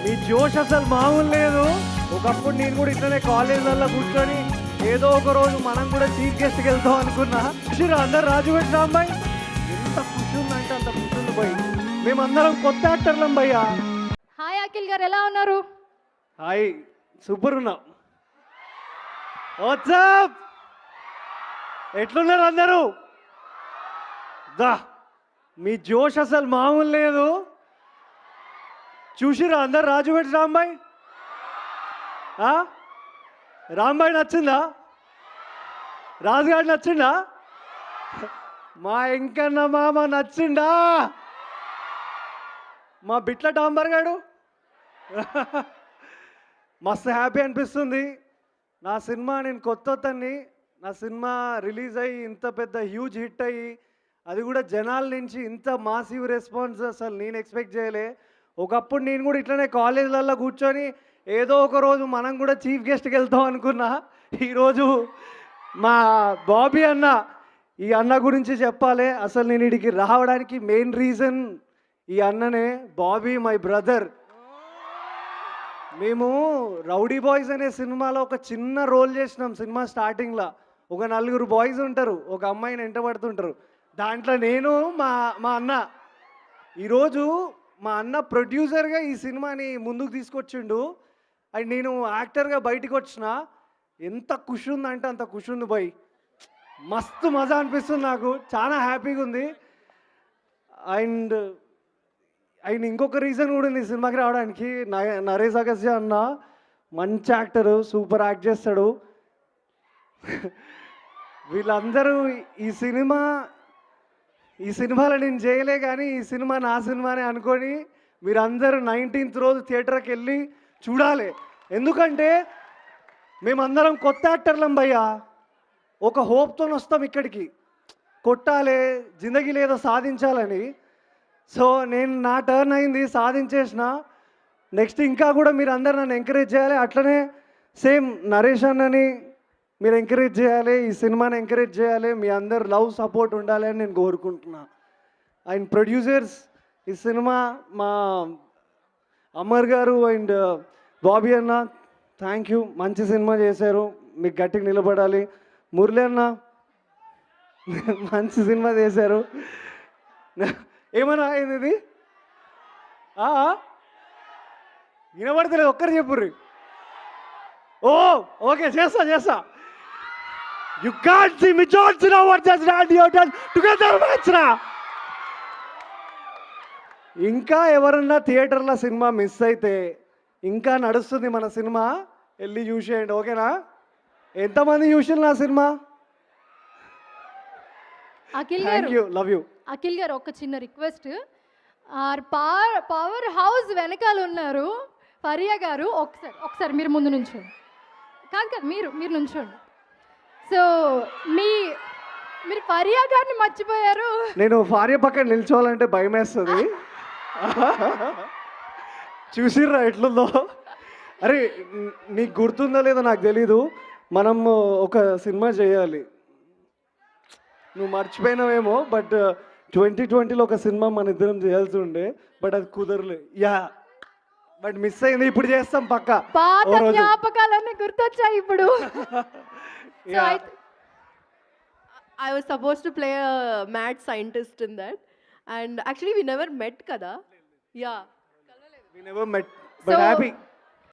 మీ జోష్ అసలు మామూలు లేదు. ఒకప్పుడు నేను కూడా ఇట్లనే కాలేజీలలో కూర్చొని ఏదో ఒక రోజు మనం కూడా చీఫ్ గెస్ట్కి వెళ్తాం అనుకున్నా. ఖుషిరా అందరు రాజుగట్ రాంబాయ్ ఎంత ఖుషి ఉందంటే అంత ఖుషి ఉంది భయ్. మేమందరం కొత్త యాక్టర్లం భయ్యా. హాయ్ అఖిల్ గారు, ఎలా ఉన్నారు? హాయ్, సూపర్ ఉన్నా. వాట్సాప్, ఎట్లున్నారు అందరూ? దా, మీ జోష్ అసలు మామూలు లేదు. చూసిరా అందరు రాజుగట్ రాంబాయ్? రాంబాయ్ నచ్చిందా? రాజుగాడు నచ్చిందా? మా ఇంకన్న మామ నచ్చిందా? మా బిట్ల డాంబర్ గాడు మస్తు హ్యాపీ అనిపిస్తుంది. నా సినిమా, నేను కొత్తని నా సినిమా రిలీజ్ అయ్యి ఇంత పెద్ద హ్యూజ్ హిట్ అయ్యి అది కూడా జనాల నుంచి ఇంత మాసివ్ రెస్పాన్స్ అసలు నేను ఎక్స్పెక్ట్ చేయలే. ఒకప్పుడు నేను కూడా ఇట్లనే కాలేజీలలో కూర్చొని ఏదో ఒక రోజు మనం కూడా చీఫ్ గెస్ట్కి వెళ్తాం అనుకున్నా. ఈరోజు మా బాబీ అన్న, ఈ అన్న గురించి చెప్పాలి. అసలు నేను ఇడికి రావడానికి మెయిన్ రీజన్ ఈ అన్ననే. Bobby my brother. మేము రౌడీ బాయ్స్ అనే సినిమాలో ఒక చిన్న రోల్ చేసినాం. సినిమా స్టార్టింగ్లో ఒక 4 బాయ్స్ ఉంటారు, ఒక అమ్మాయిని వెంటబడుతుంటారు. దాంట్లో నేను మా అన్న. ఈరోజు మా అన్న ప్రొడ్యూసర్గా ఈ సినిమాని ముందుకు తీసుకొచ్చిండు. అండ్ నేను యాక్టర్గా బయటకు వచ్చిన. ఎంత ఖుషి ఉందంటే అంత ఖుషి ఉంది భయ్. మస్తు మజా అనిపిస్తుంది నాకు, చాలా హ్యాపీగా ఉంది. అండ్ ఇంకొక రీజన్ కూడా ఉంది ఈ సినిమాకి రావడానికి. నరేష్ అగస్త్య అన్న మంచి యాక్టరు, సూపర్ యాక్ట్ చేస్తాడు. వీళ్ళందరూ ఈ సినిమాలో నేను చేయలే, కానీ ఈ సినిమా నా సినిమానే అనుకొని మీరందరూ 19th రోజు థియేటర్కి వెళ్ళి చూడాలి. ఎందుకంటే మేమందరం కొత్త యాక్టర్లం భయ్యా. ఒక హోప్తో వస్తాం ఇక్కడికి, కొట్టాలి, జిందగీ లేదో సాధించాలని. సో నేను నా టర్న్ అయింది, సాధించేసిన. నెక్స్ట్ ఇంకా కూడా మీరు అందరు నన్ను ఎంకరేజ్ చేయాలి. అట్లనే సేమ్ నరేష్ అన్నని మీరు ఎంకరేజ్ చేయాలి, ఈ సినిమాని ఎంకరేజ్ చేయాలి. మీ అందరు లవ్ సపోర్ట్ ఉండాలి అని నేను కోరుకుంటున్నా. అండ్ ప్రొడ్యూసర్స్, ఈ సినిమా మా అమర్ గారు అండ్ బాబీ అన్న, థ్యాంక్ యూ. మంచి సినిమా చేశారు, మీకు గట్టిగా నిలబడాలి. మురళి అన్న మంచి సినిమా చేశారు. ఏమన్నా అయింది ఇది? వినబడతలేదు, ఒక్కరు చెప్పుర్రి. ఓకే, చేస్తా. You can't see me, Johnson, what just radio done together matchra. ఇంకా ఎవరన్నా థియేటర్లో సినిమా మిస్ అయితే ఇంకా నడుస్తుంది మన సినిమా, వెళ్ళి చూసేయండి, ఓకేనా? ఎంతమంది చూసారు నా cinema? Akhil thank you, love you. Akhil గారు, ఒక చిన్న రిక్వెస్ట్. పవర్ హౌస్ వెనకాల ఉన్నారు ఫరియా గారు, ఒకసారి మీరు ముందు నుంచోండి. కాదు మీరు నుంచోండి. సో మీరు ఫరియా గారిని మర్చిపోయారు. నేను ఫారియా పక్కన నిల్చోవాలంటే భయం వేస్తుంది. చూసిర్రా ఎట్లుందో? అరే, నీకు గుర్తుందో లేదో నాకు తెలీదు, మనం ఒక సినిమా చేయాలి. నువ్వు మర్చిపోయినావేమో, బట్ 2020లో ఒక సినిమా మన ఇద్దరం చేయాల్సి ఉండే, బట్ అది కుదరలే. బట్ మిస్ అయింది. ఇప్పుడు చేస్తాం పక్కా. పాత జ్ఞాపకాలన్నీ గుర్తొచ్చాయి ఇప్పుడు. I was supposed to play a mad scientist in that, and actually we never met kada. Yeah, we never met, but happy.